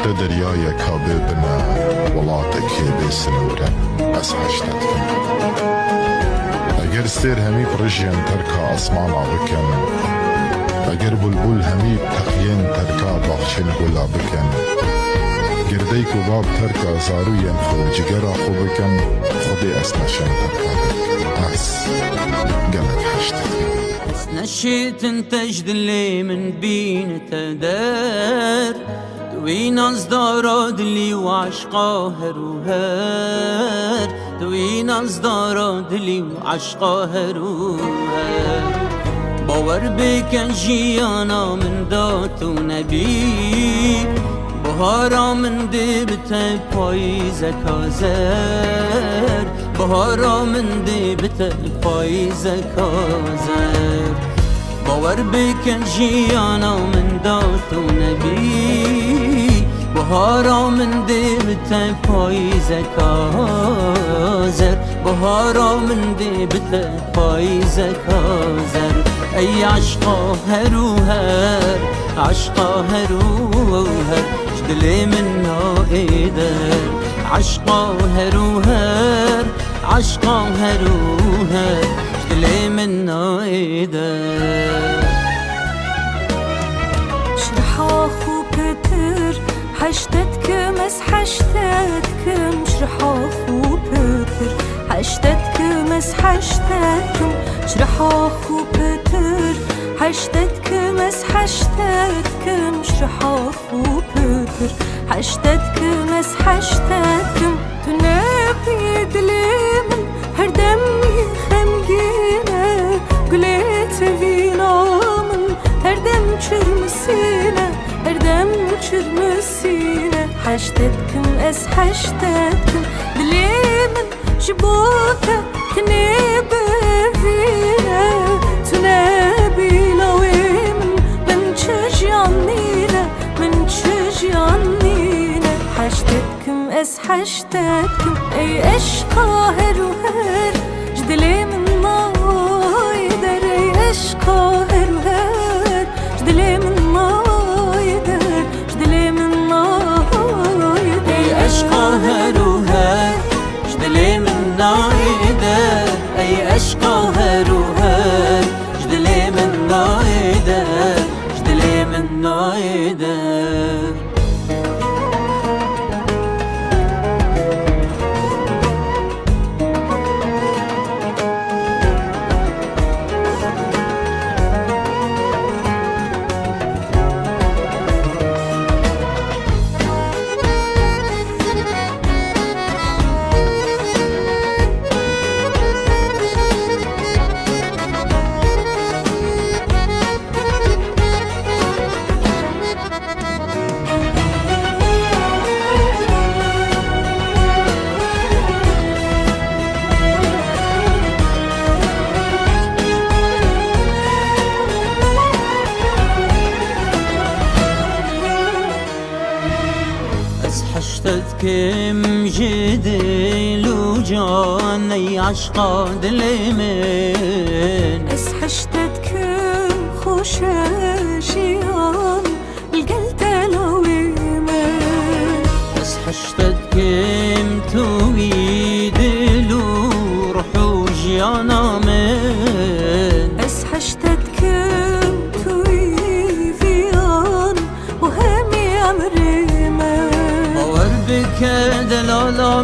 تو دریای کابه بنا ولاتک هی بسنوره از حشتتکن اگر سیر همی پرژین ترکا اسمان آبکن اگر بلبل همی تقیین ترکا باخشن گلا بکن گردی کباب ترکا زاروین خو جگر آخو بکن خودی اسنشن ترکا بکن از گلت حشتتکن نشيت انتجد اللي من بين تدار دوين اصدارات اللي وعشقاها روهار دوين اصدارات اللي وعشقاها روهار باور بكن جيانا من دات و نبي بهارا من دبت پاییز کازر بهارا من دبت پاییز کازر باور بکن جیانا من دات و نبی بهارا من دبت پاییز کازر بهارا من دبت پاییز کازر ای عشقا هروهر عشقا هروهر دلي من نائدر عشقا هروهر عشقا هروهر دلي من نائدر شرحا خو بتر حشتتكم اس حشتتكم شرحا خو بتر حشتتكم اس حشتتكم شرحا خو بتر حشتتكم اس حشتتكم شرحا خو بتر حشتتكم اس حشتتكم تنبي دليمن هر دمي خمجينة قليت فينا من هر دم çırmısına her dem çırmısına حشتتكم اس حشتتكم دليمن شبوكة تنبي فينا تنبي لويمن من تشجعنينا من تشجعنينا حشتتكم اس حشتتكم اي اشقا هروهر جدلي من نايدر اي اشقا هروهر جدلي من نايدر جدلي من نايدر اي اشقا هروهر جدلي من نايدر اي اشقا هروهر جدلي من نايدر جدلي من نايدر حشتتكم جديل وجاني عشقا دليمن اس حشتتكم خوشاشيان القلت لويمن بس حشتتكم تويدلو روحو جيانا من اس حشتتكم تويفيان وهمي امريمن بك دلالة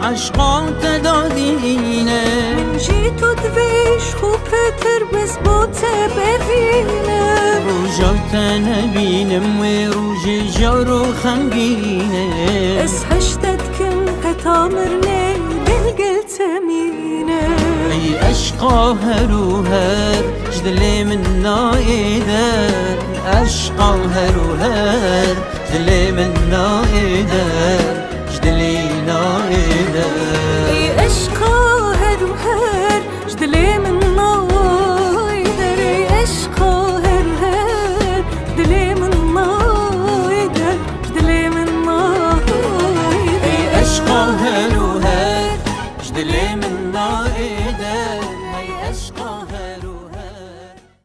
عشقا تدادينه من جيتو تفيش خو بتر بس بوته بفينه روجوت نبينم وروجي جارو خمجينه اس حشتتكم هتامرني بالقلت مينه اي اشقا هروهر جدلي من نايدر اشقا